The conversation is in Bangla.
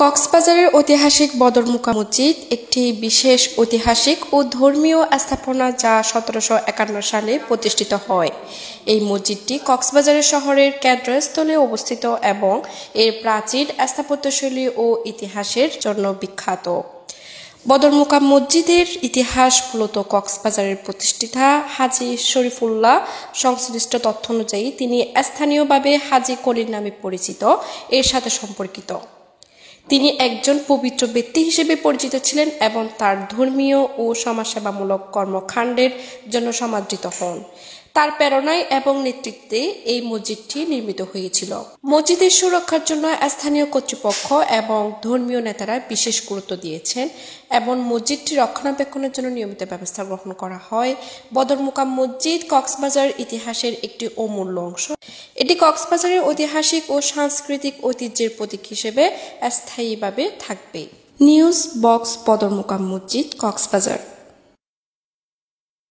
কক্সবাজারের ঐতিহাসিক বদরমুকাম মসজিদ একটি বিশেষ ঐতিহাসিক ও ধর্মীয় স্থাপনা যা ১৭৫১ সালে প্রতিষ্ঠিত হয়। এই মসজিদটি কক্সবাজার শহরের কেন্দ্রস্থলে অবস্থিত এবং এর প্রাচীন স্থাপত্যশৈলী ও ইতিহাসের জন্য বিখ্যাত। বদরমুকাম মসজিদের ইতিহাস মূলত কক্সবাজারের প্রতিষ্ঠাতা হাজী শরীফুল্লাহ সংশ্লিষ্ট তথ্য অনুযায়ী তিনি স্থানীয়ভাবে হাজী কলির নামে পরিচিত এর সাথে সম্পর্কিত। তিনি একজন পবিত্র ব্যক্তি হিসেবে পরিচিত ছিলেন এবং তার ধর্মীয় ও সমাজসেবামূলক কর্মকাণ্ডের জন্য সমাদৃত হন। তার প্রেরণায় এবং নেতৃত্বে এই মসজিদটি নির্মিত হয়েছিল। মসজিদের সুরক্ষার জন্য স্থানীয় কর্তৃপক্ষ এবং ধর্মীয় নেতারা বিশেষ গুরুত্ব দিয়েছেন এবং মসজিদটি রক্ষণাবেক্ষণের জন্য নিয়মিত ব্যবস্থা গ্রহণ করা হয়। বদরমুকাম মসজিদ কক্সবাজার ইতিহাসের একটি অমূল্য অংশ। এটি কক্সবাজারের ঐতিহাসিক ও সাংস্কৃতিক ঐতিহ্যের প্রতীক হিসেবে স্থায়ীভাবে থাকবে। নিউজ বক্স বদরমুকাম মসজিদ, কক্সবাজার।